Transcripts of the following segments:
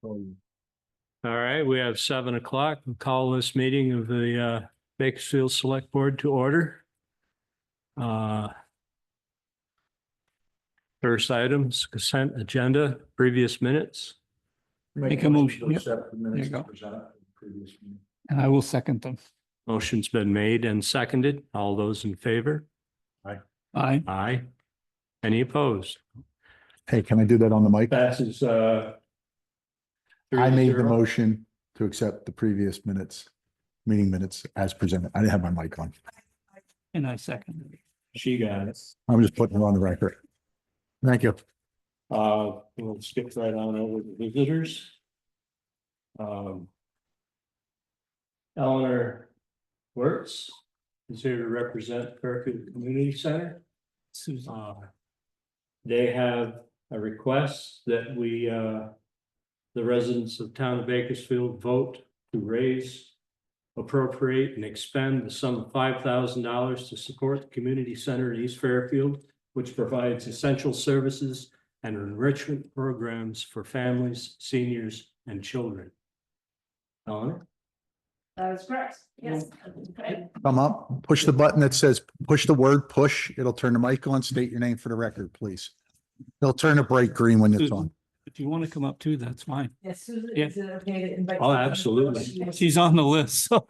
All right, we have 7 o'clock. We'll call this meeting of the Bakersfield Select Board to order. First items, consent agenda, previous minutes. Make a motion. Yep. Accept the minutes There you go. presented in the previous meeting. And I will second them. Motion's been made and seconded. All those in favor? Aye. Aye. Any opposed? Hey, can I do that on the mic? Passes. I made the 3-0. motion to accept the previous meeting minutes as presented. I didn't have my mic on. And I second it. She got it. I'm just putting it on the record. Thank you. We'll skip right on over the visitors. Eleanor Wertz is here to represent Fairfield Community Center. Susan. They have a request that we, the residents of the town of Bakersfield vote to raise, appropriate and expend the sum of $5,000 to support the community center in East Fairfield, which provides essential services and enrichment programs for families, seniors, and children. Eleanor? That is correct. Yes. Okay. Come up, push the button that says, push the word push. It'll turn the mic on. State your name for the record, please. It'll turn a bright green when it's Susan, on. if you want to come up too, that's fine. Yes, Susan, Yeah. is it okay to invite? Oh, Susan? absolutely. She's on the list. So.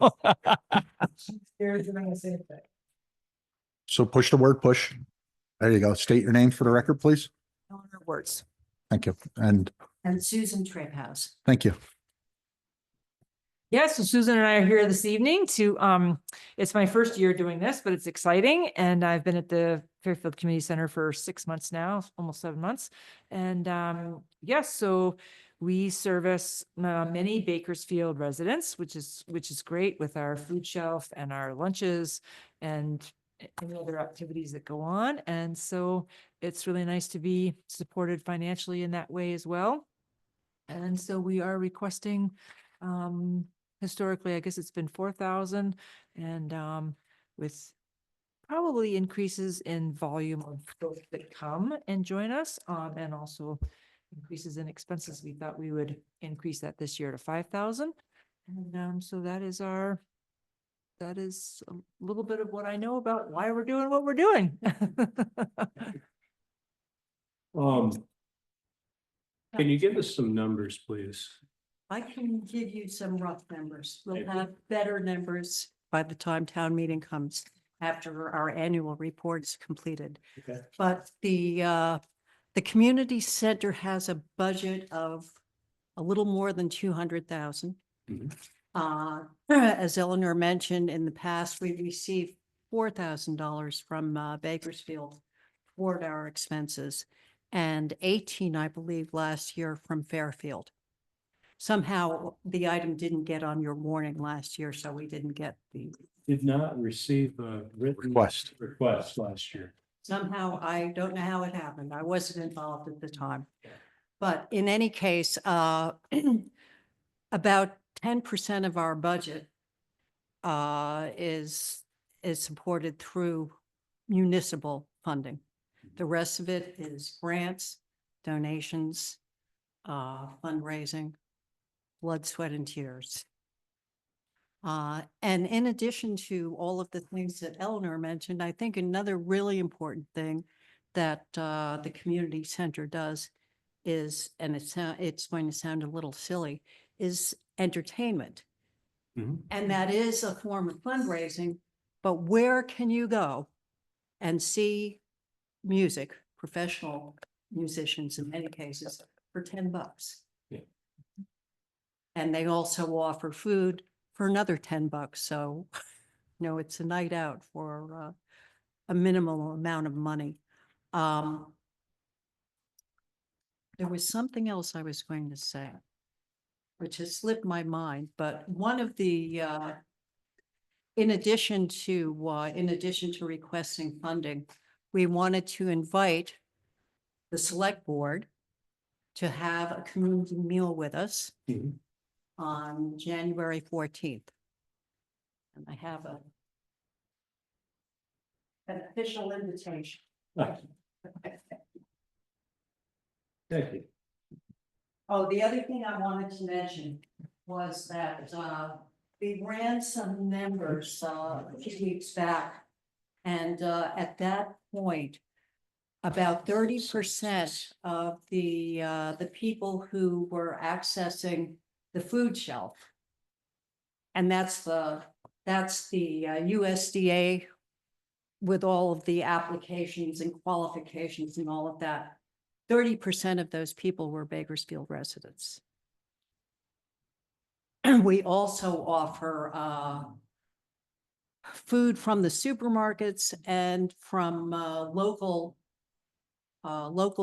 She's here doing the same thing. So push the word push. There you go. State your name for the record, please. Eleanor Wertz Thank you. And and Susan Treehouse. thank you. Yes, so Susan and I are here this evening to, it's my first year doing this, but it's exciting. And I've been at the Fairfield Community Center for 6 months now, almost 7 months. And yes, so we service many Bakersfield residents, which is great with our food shelf and our lunches and any other activities that go on. And so it's really nice to be supported financially in that way as well. And so we are requesting, historically, I guess it's been 4,000 and with probably increases in volume of folks that come and join us, and also increases in expenses. We thought we would increase that this year to 5,000. And so that is a little bit of what I know about why we're doing what we're doing. Can you give us some numbers, please? I can give you some rough numbers. We'll have better numbers by the time town meeting comes after our annual report is completed. Okay. But the community center has a budget of a little more than 200,000. As Eleanor mentioned, in the past, we received $4,000 from Bakersfield toward our expenses, and 18, I believe, last year from Fairfield. Somehow the item didn't get on your warning last year, so we didn't get the, Did not receive a written Request. last year. somehow, I don't know how it happened. I wasn't involved at the time. But in any case, about 10% of our budget is supported through municipal funding. The rest of it is grants, donations, fundraising, blood, sweat, and tears. And in addition to all of the things that Eleanor mentioned, I think another really important thing that the community center does is, and it's going to sound a little silly, is entertainment. And that is a form of fundraising, but where can you go and see music, professional musicians in many cases, for $10? Yeah. And they also offer food for another $10. So, it's a night out for a minimal amount of money. There was something else I was going to say, which has slipped my mind, but one of the, in addition to requesting funding, we wanted to invite the select board to have a community meal with us on January 14th. And I have an official invitation. Thank you. Oh, the other thing I wanted to mention was that, we ran some numbers, a few weeks back. And, at that point, about 30% of the people who were accessing the food shelf. And that's the USDA with all of the applications and qualifications and all of that. 30% of those people were Bakersfield residents. We also offer food from the supermarkets and from local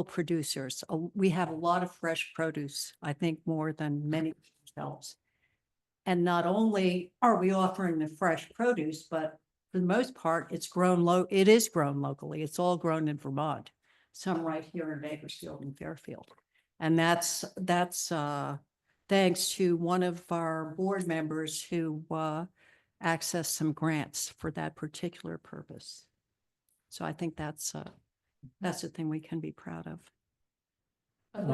producers. We have a lot of fresh produce, I think more than many shelves. And not only are we offering the fresh produce, but for the most part, it is grown locally. It's all grown in Vermont. Some right here in Bakersfield and Fairfield. And that's thanks to one of our board members who accessed some grants for that particular purpose. So I think that's a thing we can be proud of. I'd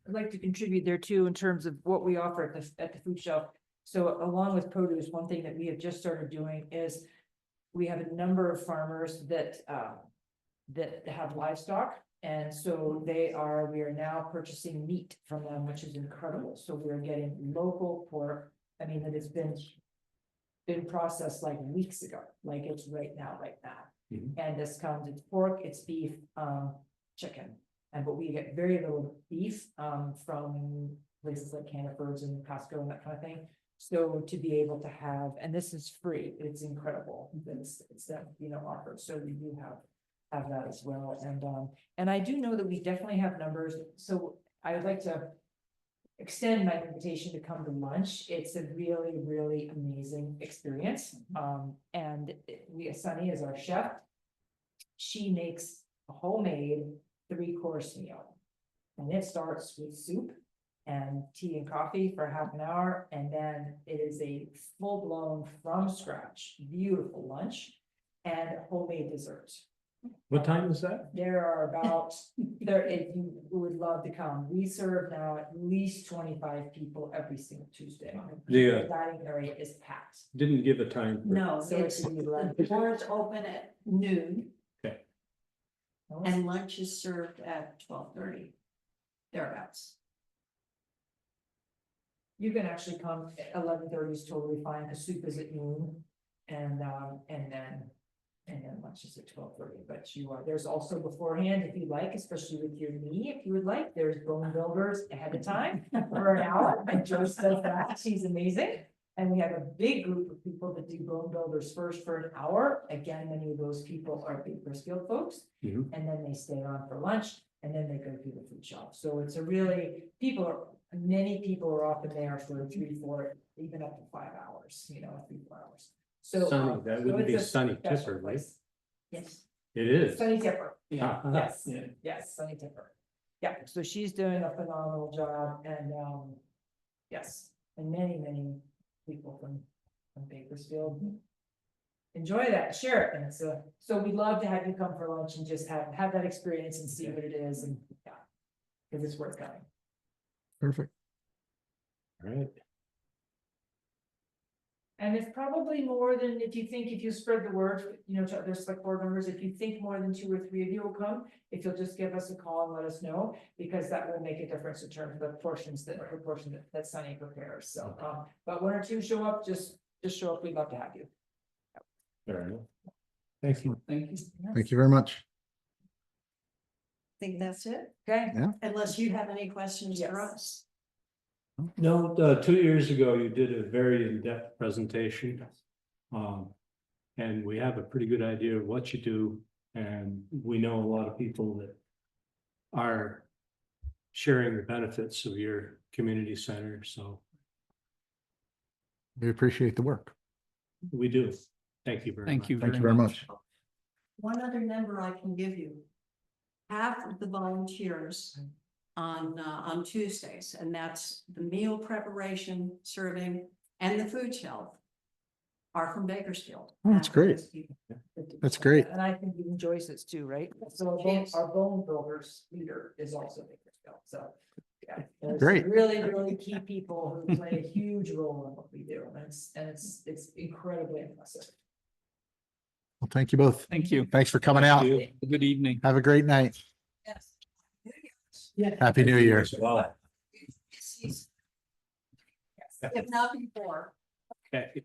like to contribute there too, in terms of what we offer at the food shelf. So along with produce, one thing that we have just started doing is we have a number of farmers that have livestock. And so we are now purchasing meat from them, which is incredible. So we're getting local pork. I mean, that it's been processed like weeks ago, like it's right now, like that. Mhm. And this comes, it's pork, it's beef, chicken. But we get very little beef, from places like Hannaford's and Costco and that kind of thing. So to be able to have, and this is free, it's incredible. It's that, offered. So we do have that as well. And I do know that we definitely have numbers. So I would like to extend my invitation to come to lunch. It's a really, really amazing experience. And Sunny is our chef. She makes a homemade 3-course meal. And it starts with soup and tea and coffee for half an hour. And then it is a full-blown from scratch, beautiful lunch and homemade desserts. What time is that? There are if you would love to come, we serve now at least 25 people every single Tuesday. Yeah. The dining area is packed. Didn't give a time. No, So it's, it's the doors open at noon Okay. and lunch is served at 12:30, thereabouts. You can actually come at 11:30 is totally fine. The soup is at noon and then lunch is at 12:30, but there's also beforehand, if you'd like, especially with your knee, if you would like, there's bone builders ahead of time for an hour. And Joyce does that. She's amazing. And we have a big group of people that do bone builders first for an hour. Again, many of those people are Bakersfield folks. Mhm. And then they stay on for lunch and then they go to the food shop. So it's many people are often there for 3, 4, even up to 5 hours, 3, 4 hours. So Sunny, that so wouldn't be it's a Sunny special Tipper, right? place. Yes. It is. Sunny Tipper. Yeah. Yes, yes, Sunny Tipper. Yeah, so she's doing a phenomenal job and, yes, and many people from Bakersfield enjoy that, share it. And so we'd love to have you come for lunch and just have that experience and see what it is and, yeah, because it's worth coming. Perfect. All right. And it's probably more than, if you spread the word, to other select board members, if you think more than 2 or 3 of you will come, if you'll just give us a call and let us know, because that will make a difference in terms of the proportion that Sunny prepares. So, but 1 or 2 show up, just show up. We'd love to have you. Fair enough. Thank you. Thank you. Thank you very much. I think that's it, Okay. Yeah. unless you have any questions for Yes. us. No, 2 years ago, you did a very in-depth presentation. And we have a pretty good idea of what you do, and we know a lot of people that are sharing the benefits of your community center, so We appreciate the work. we do. Thank you very much. Thank you Thank you very much. One other number I can give you. Half of the volunteers on Tuesdays, and that's the meal preparation, serving, and the food shelf, are from Bakersfield. Oh, that's great. That's great. And I think even Joyce's too, right? So our bone builders leader is also Bakersfield, so. Yeah, there's Great. really, really key people who play a huge role in what we do, and it's incredibly impressive. Well, thank you both. Thank you. Thanks for coming Thank out. you. Good evening. Have a great night. Yes. Yeah. Happy New Year. Well, If not before. okay.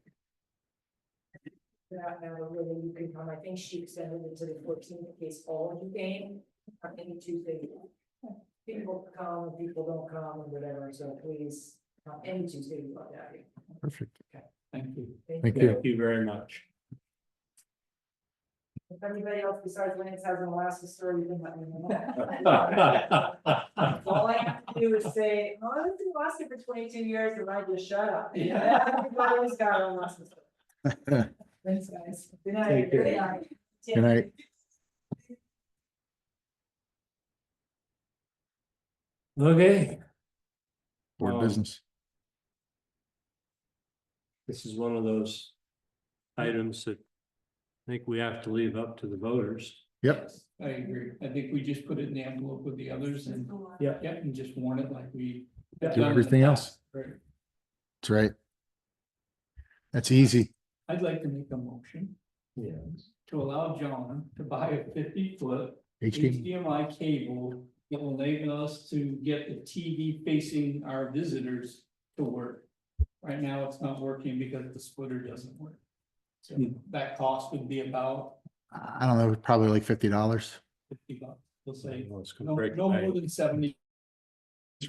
Yeah, no, really, you can come, I think she extended it to the 14th in case all of you came, any Tuesday. People come, people don't come, and whatever, so please, any Tuesday, we love to have you. Perfect. Thank you. Thank you. Thank you very much. If anybody else besides Lance has an Alaska story, you can let me know. All I have to do is say, oh, I was in Alaska for 22 years, and I just shut up. Yeah. Everybody's got an Alaska story. Thanks, guys. Good night. Take care. Good night. Good night. Okay, Board Um, business. this is one of those items that I think we have to leave up to the voters. Yep. I agree. I think we just put it in the envelope with the others and, Yeah. yeah, and just warn it like we. Do everything else. Right. That's right. That's easy. I'd like to make a motion Yes. to allow John to buy a 50-foot HDMI. HDMI cable that will enable us to get the TV facing our visitors to work. Right now, it's not working because the splitter doesn't work. So that cost would be about I don't know, probably like $50. $50. We'll say Well, it's gonna no, break no the bank. more than 70.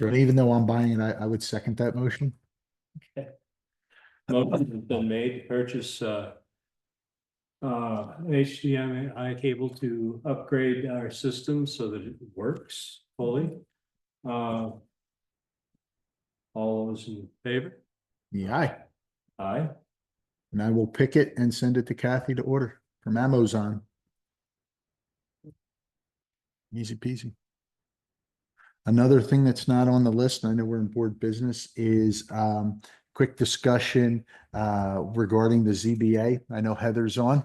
And even though I'm buying it, I would second that motion. Motion has been made to purchase HDMI cable to upgrade our system so that it works fully. All those in favor? Yeah. Aye. And I will pick it and send it to Kathy to order from Amazon. Easy peasy. Another thing that's not on the list, and I know we're in board business, is quick discussion regarding the ZBA. I know Heather's on.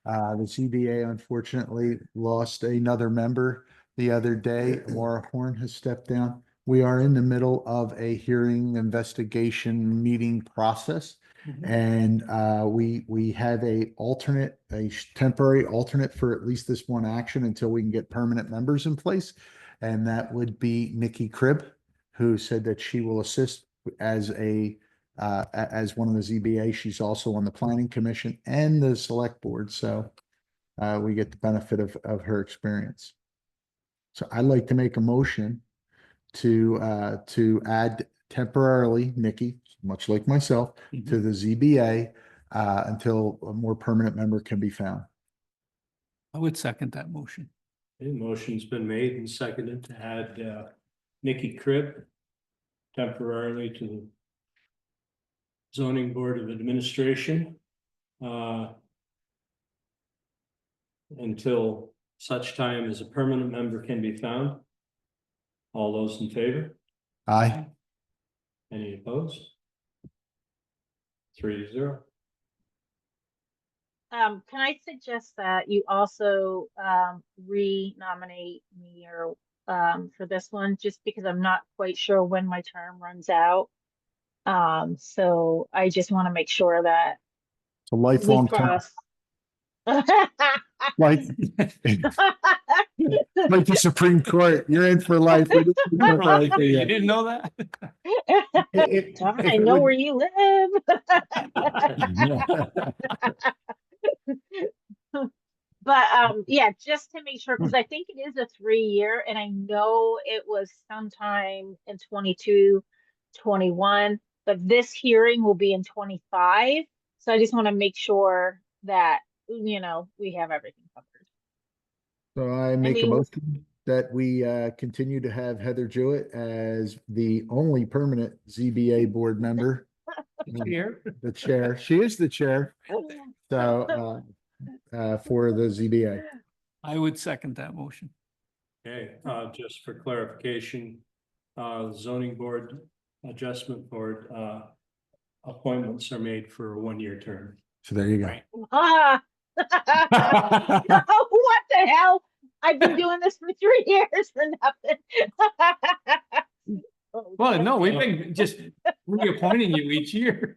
The ZBA unfortunately lost another member the other day. Maura Horn has stepped down. We are in the middle of a hearing investigation meeting process. And we have a temporary alternate for at least this one action until we can get permanent members in place. And that would be Nikki Cribb, who said that she will assist as as one of the ZBA. She's also on the Planning Commission and the Select Board, so we get the benefit of her experience. So I'd like to make a motion to add temporarily Nikki, much like myself, to the ZBA until a more permanent member can be found. I would second that motion. Okay, motion's been made and seconded to add Nikki Cribb temporarily to the Zoning Board of Administration until such time as a permanent member can be found. All those in favor? Aye. Any opposed? 3-0. Can I suggest that you also re-nominate me or for this one, just because I'm not quite sure when my term runs out. So I just want to make sure that It's a we lifelong term. cross. Like the Supreme Court, you're in for life. You didn't know that? John, I know where you live. But yeah, just to make sure, because I think it is a 3-year, and I know it was sometime in 22, 21, but this hearing will be in 25. So I just want to make sure that, you know, we have everything covered. So I make a mean- motion that we continue to have Heather Jewett as the only permanent ZBA board member. Here. The chair. She is the chair. So for the ZBA. I would second that motion. Okay, just for clarification, zoning board, adjustment board, appointments are made for a 1-year term. So there you go. Ah. What the hell? I've been doing this for 3 years for nothing. Well, no, we've been just reappointing you each year.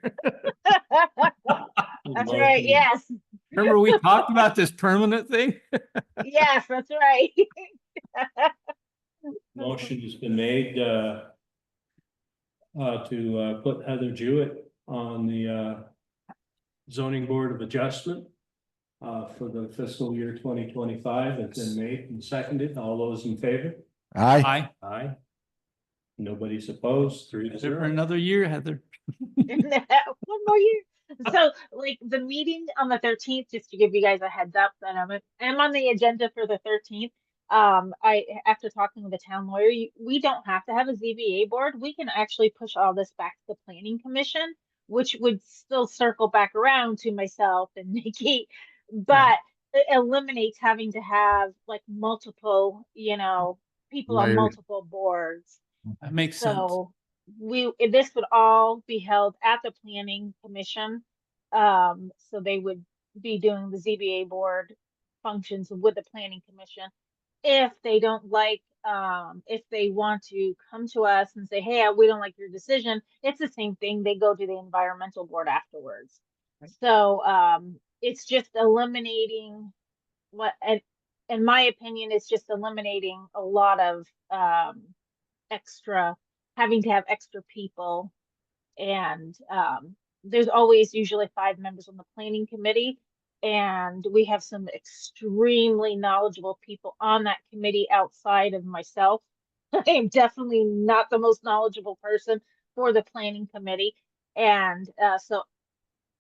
That's right, yes, Remember, we talked about this permanent thing? yes, that's right. Motion has been made, to, put Heather Jewett on the, zoning board of adjustment. For the fiscal year 2025, it's been made and seconded. All those in favor? Aye. Aye. Nobody's opposed, 3-0. For another year, Heather. One more year. So like the meeting on the 13th, just to give you guys a heads up that I'm on the agenda for the 13th. After talking with the town lawyer, we don't have to have a ZBA board. We can actually push all this back to the planning commission, which would still circle back around to myself and Nikki, but it eliminates having to have like multiple, people on Layers. multiple boards. That makes sense. So this would all be held at the planning commission. So they would be doing the ZBA board functions with the planning commission. If they don't like, if they want to come to us and say, hey, we don't like your decision, it's the same thing. They go to the environmental board afterwards. So, it's just eliminating in my opinion, it's just eliminating a lot of, having to have extra people. And there's always usually 5 members on the planning committee. And we have some extremely knowledgeable people on that committee outside of myself. I am definitely not the most knowledgeable person for the planning committee. And so,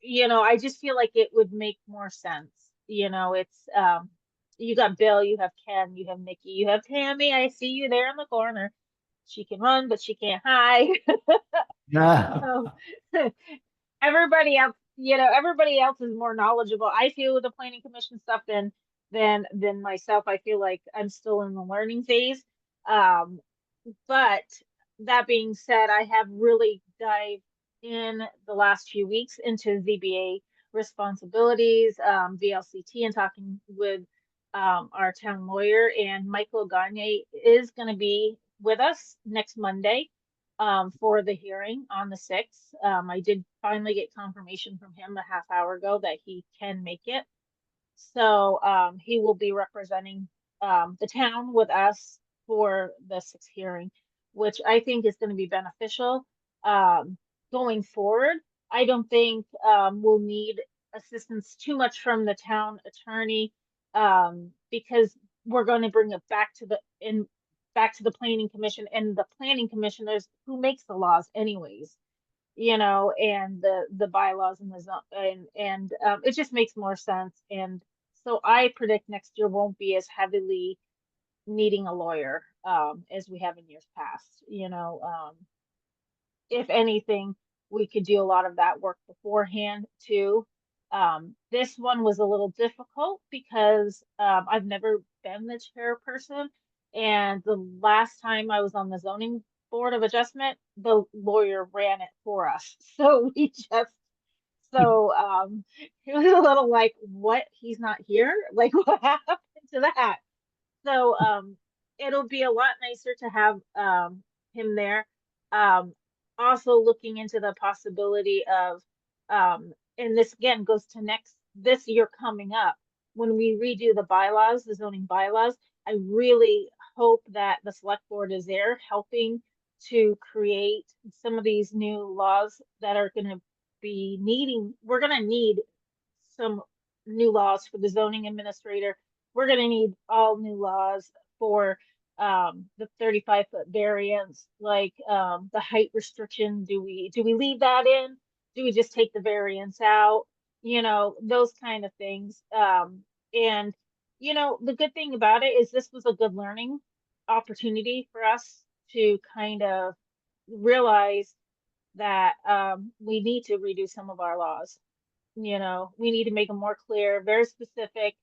I just feel like it would make more sense. It's, you got Bill, you have Ken, you have Nikki, you have Tammy. I see you there in the corner. She can run, but she can't hide. Yeah. So, everybody else is more knowledgeable. I feel with the planning commission stuff than myself. I feel like I'm still in the learning phase. But that being said, I have really dived in the last few weeks into ZBA responsibilities, VLCT, and talking with our town lawyer, and Michael Gagne is going to be with us next Monday for the hearing on the 6th. I did finally get confirmation from him a half hour ago that he can make it. So he will be representing the town with us for the 6th hearing, which I think is going to be beneficial going forward. I don't think we'll need assistance too much from the town attorney because we're going to bring it back to the planning commission, and the planning commissioners who makes the laws anyways, and the bylaws and it just makes more sense. And so I predict next year won't be as heavily needing a lawyer as we have in years past. If anything, we could do a lot of that work beforehand too. This one was a little difficult because I've never been the chairperson, and the last time I was on the zoning board of adjustment, the lawyer ran it for us. So it was a little like, what? He's not here? Like, what happened to that? So it'll be a lot nicer to have him there. Also looking into the possibility of and this again goes to this year coming up, when we redo the zoning bylaws. I really hope that the select board is there helping to create some of these new laws that are going to be we're going to need some new laws for the zoning administrator. We're going to need all new laws for the 35-foot variance, like the height restriction. Do we leave that in? Do we just take the variance out? Those kind of things. And the good thing about it is this was a good learning opportunity for us to kind of realize that we need to redo some of our laws. We need to make them more clear, very specific,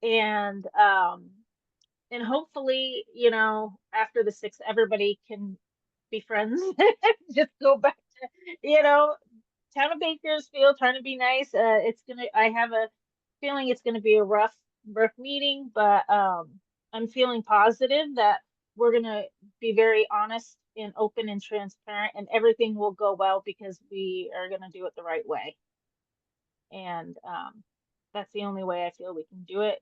and hopefully, after the 6th, everybody can be friends. Just go back to, town of Bakersfield, trying to be nice. I have a feeling it's gonna be a rough meeting, but I'm feeling positive that we're gonna be very honest and open and transparent, and everything will go well because we are gonna do it the right way. And that's the only way I feel we can do it.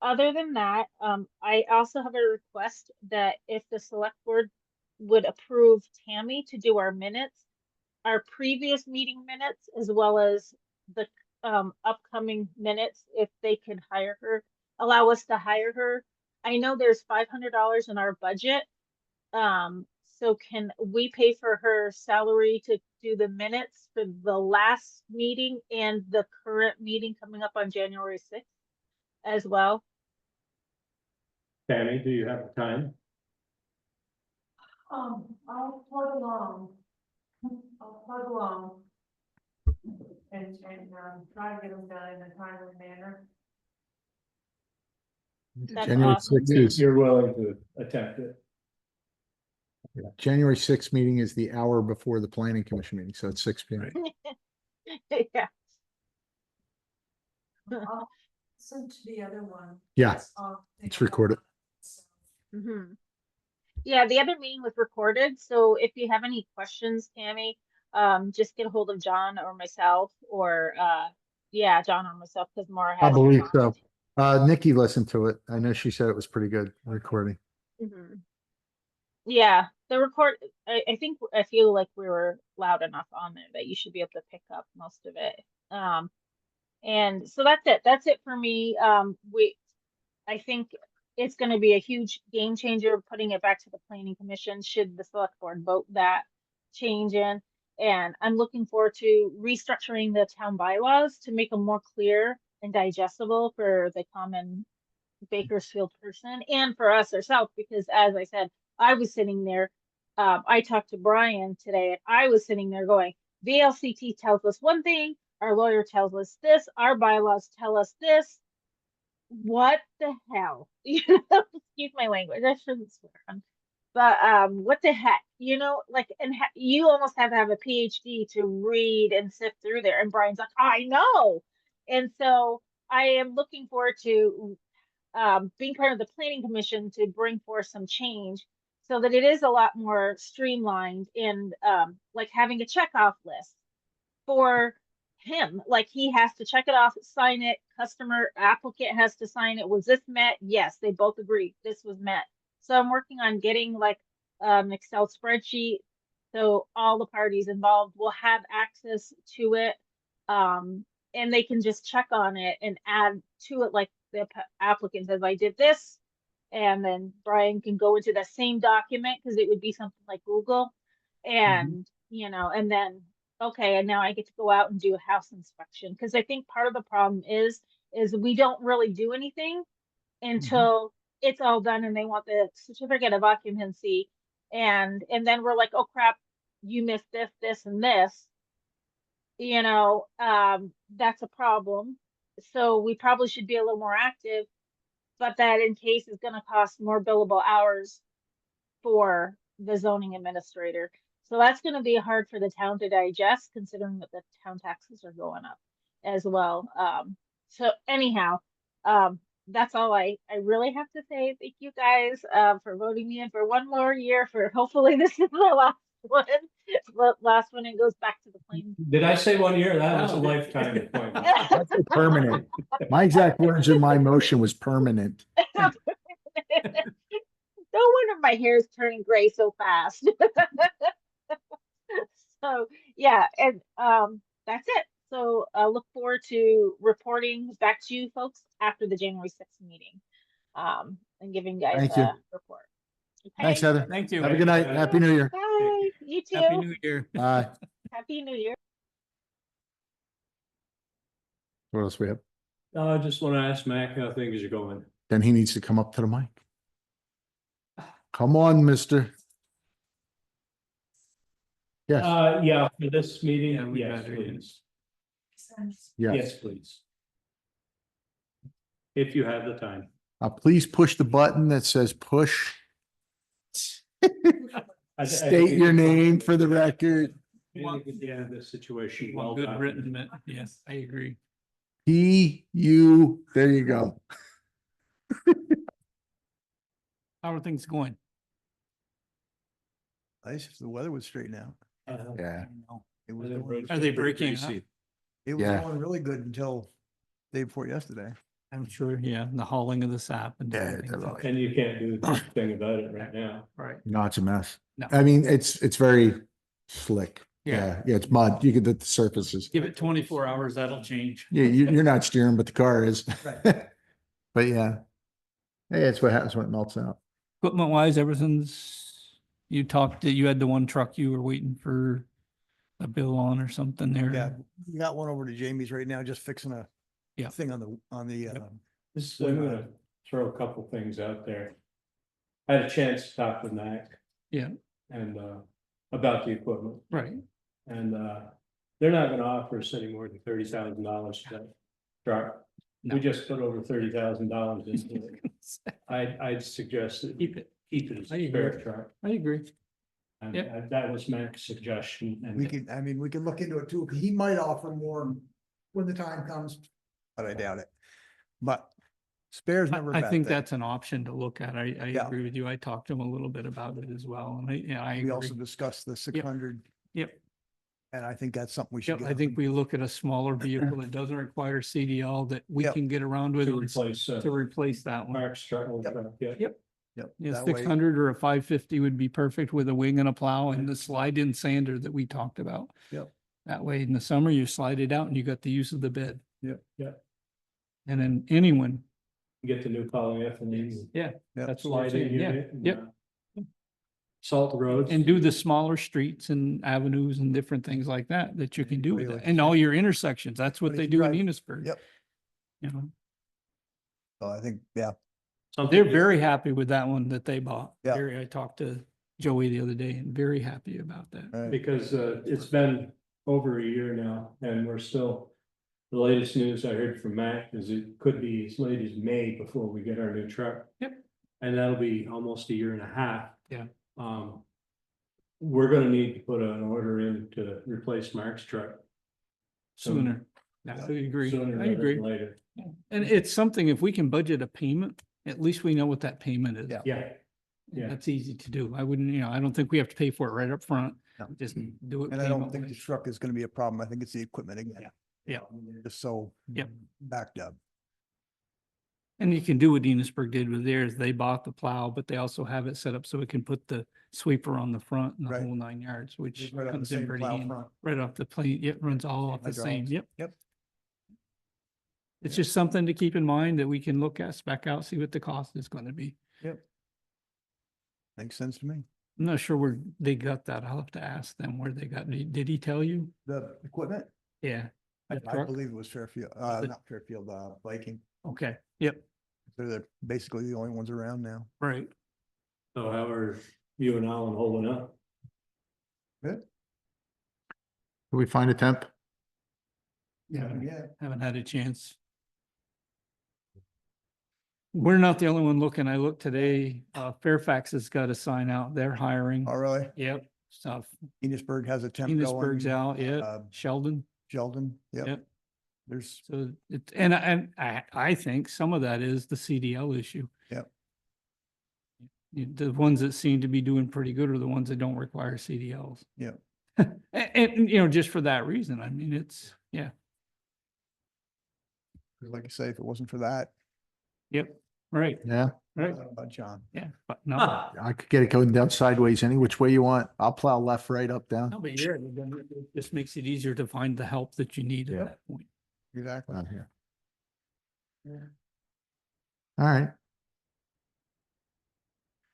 Other than that, I also have a request that if the select board would approve Tammy to do our minutes, our previous meeting minutes, as well as the upcoming minutes, if they could hire her, allow us to hire her. I know there's $500 in our budget. So can we pay for her salary to do the minutes for the last meeting and the current meeting coming up on January 6th as well? Tammy, do you have the time? I'll plug along. And try to get them done in a timely manner. That's January awesome. 6th is, You're willing to attempt it. January 6th meeting is the hour before the planning commission meeting, so it's 6 p.m. Yeah. I'll listen to the other one. Yeah, it's recorded. Mhm. Yeah, the other meeting was recorded, so if you have any questions, Tammy, just get a hold of John or myself, or yeah, John or myself, because Maura I has. believe so. Nikki listened to it. I know she said it was pretty good recording. Mhm. Yeah, the record, I think, I feel like we were loud enough on there that you should be able to pick up most of it. And so that's it. That's it for me. I think it's gonna be a huge game changer, putting it back to the planning commission, should the select board vote that change in. And I'm looking forward to restructuring the town bylaws to make them more clear and digestible for the common Bakersfield person and for us ourselves, because as I said, I was sitting there, I talked to Brian today, and I was sitting there going, VLCT tells us one thing, our lawyer tells us this, our bylaws tell us this. What the hell? Excuse my language, I shouldn't swear. But what the heck? Like, and you almost have to have a PhD to read and sift through there. And Brian's like, I know. And so I am looking forward to being part of the planning commission to bring forth some change so that it is a lot more streamlined, and like having a checkoff list for him. Like, he has to check it off, sign it, customer applicant has to sign it. Was this met? Yes, they both agree this was met. So I'm working on getting like an Excel spreadsheet so all the parties involved will have access to it. And they can just check on it and add to it, like the applicant says, I did this. And then Brian can go into the same document, because it would be something like Google. And, and then, okay, and now I get to go out and do a house inspection. Because I think part of the problem is we don't really do anything until it's all done and they want the certificate of occupancy. And then we're like, oh crap, you missed this, this, and this. That's a problem. So we probably should be a little more active, but that in case is going to cost more billable hours for the zoning administrator. So that's going to be hard for the town to digest, considering that the town taxes are going up as well. So anyhow, that's all I really have to say. Thank you guys for voting me in for one more year. For hopefully this is my last one. The last one, it goes back to the plane. Did I say 1 year? That was a lifetime appointment. That's a permanent. My exact words in my motion was permanent. No wonder my hair is turning gray so fast. So yeah, and that's it. So I look forward to reporting back to you folks after the January 6th meeting, and giving guys Thank a you. report. Thanks, Okay? Heather. Thank you. Have a good night. Happy New Year. Bye. You too. Happy New Year. Bye. Happy New Year. What else we have? I just want to ask Mac how things are going. Then he needs to come up to the mic. Come on, mister. Yes, Yeah, for this Yeah, meeting, we yes, better, please. yes. Yes, please. If you have the time. Please push the button that says push. I State think your it's- name for the record. I think at the end of this situation, One well good done. written, yes, I agree. There you go. How are things going? Nice if the weather would straighten out. Yeah. It was Are they going, Are they breaking up? it was Yeah. going really good until day before yesterday. I'm sure, yeah, the hauling of the sap and. Yeah, everything. definitely. And you can't do a thing about it right now. Right. No, it's a mess. No. I mean, it's very slick. Yeah. Yeah, it's mud. You get the surfaces. Give it 24 hours, that'll change. Yeah, you're not steering, but the car is. Right. But yeah. Hey, that's what happens when it melts out. Equipment wise, everything's, you had the one truck you were waiting for a bill on or something there. Yeah, we got one over to Jamie's right now, just fixing a Yeah. thing on the, This, I'm gonna throw a couple things out there. I had a chance to talk with Mac. Yeah. And, about the equipment, Right. and, they're not gonna offer us any more than $30,000 for that truck. No. We just put over $30,000 into it. I'd suggest that Keep it. keep it as I a agree. spare truck. I agree. And Yep. that was Mac's suggestion, we and can, I mean, we can look into it too. He might offer more when the time comes, but I doubt it. But spares never a I bad think thing. that's an option to look at. I Yeah. agree with you. I talked to him a little bit about it as well. And I We agree. also discussed the 600. Yep. And I think that's something we should. Yep, get I think up we look at a smaller vehicle that doesn't require CDL that we Yep. can get around with to and replace, to replace that one. Mark's truck, old Yep. truck, yeah. Yep. Yep. Yeah, that way- 600 or a 550 would be perfect with a wing and a plow and the slide-in sander that we talked about. Yep. That way in the summer, you slide it out and you got the use of the bed. Yep. Yeah. And then anyone, Get the new polyethylene. yeah, Yep. that's what we're Sliding saying. Yeah, unit. and, yep. Salt the roads. And do the smaller streets and avenues and different things like that, that you can do with Anybody it. like And to all say- your intersections, that's what Anybody they can do in drive- Enosburg. Yep. You know, So I think, yeah, Something they're just- very happy with that one that they bought. Yeah. Very, I talked to Joey the other day and very happy about that. right. Because, it's been over a year now, and we're still, the latest news I heard from Mac is it could be as late as May before we get our new truck. Yep. And that'll be almost a year and a half. Yeah. We're gonna need to put an order in to replace Mark's truck. Sooner. I agree. Sooner I rather agree. than later. And it's something, if we can budget a payment, at least we know what that payment is. Yeah. Yeah, yeah. That's easy to do. I wouldn't, I don't think we have to pay for it right up front. No. Just do it. And I don't payment think the wise. truck is gonna be a problem. I think it's the equipment again. Yeah. Just so. Yep. Backed up. And you can do what Enosburg did with theirs. They bought the plow, but they also have it set up so it can put the sweeper on the front and the Right. whole 9 yards, which Just right off the comes in same pretty plow handy. front. Right off the plane. It runs all off the same. Hydraulics. Yep. Yep. It's just something to keep in mind that we can look at, spec out, see what the cost is going to be. Makes sense to me. I'm not sure where they got that. I'll have to ask them where they got, did he tell you? The equipment, Yeah. I The truck? believe it was Fairfield, The- not Fairfield, Viking. Okay, yep, They're basically the only ones around now. right. So how are you and Alan holding up? Did we find a temp? Yeah, Yeah. haven't had a chance. We're not the only one looking. I looked today, Fairfax has got a sign out. They're hiring. Oh, really? Yep, stuff. Enosburg has a temp going. Enosburg's out, yeah. uh, Sheldon, Sheldon, yep. Yep. There's, so it, and I think some of that is the CDL issue. Yep. The ones that seem to be doing pretty good are the ones that don't require CDLs. Yep. And just for that reason, I mean, it's, yeah, like I say, if it wasn't for that, yep, right, Yeah, right, John. yeah, but no. I could get it going down sideways any which way you want. I'll plow left, right, up, down. No, but you're, it just makes it easier to find the help that you need at Yeah. that point. Exactly. Out here. All right.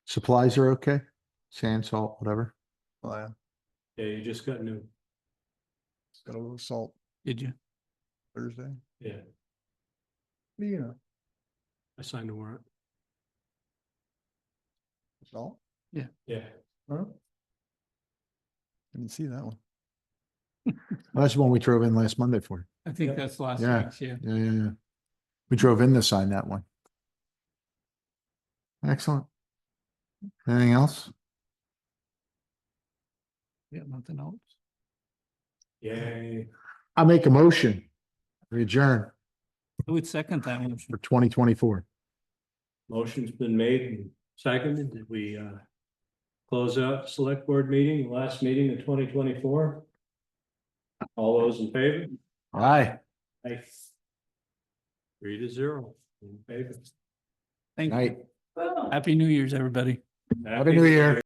Supplies are okay? Sand, salt, whatever. Well, yeah, Yeah, you just got new, it's got a little salt Did you? Thursday. yeah, You know, I signed the warrant, salt. yeah. Huh? Didn't see that one. Well, that's the one we drove in last Monday for. I think Yep. that's last Yeah. week's, yeah. Yeah. We drove in to sign that one. Excellent. Anything else? Yeah, nothing else. Yay. I make a motion. We adjourn Who would second that one? for 2024. Motion's been made and seconded. Did we, close out select board meeting, last meeting of 2024. All those in favor? Aye. Aye. 3-0 in favor. Thank you. Night. Happy New Year's, everybody. Happy New Year.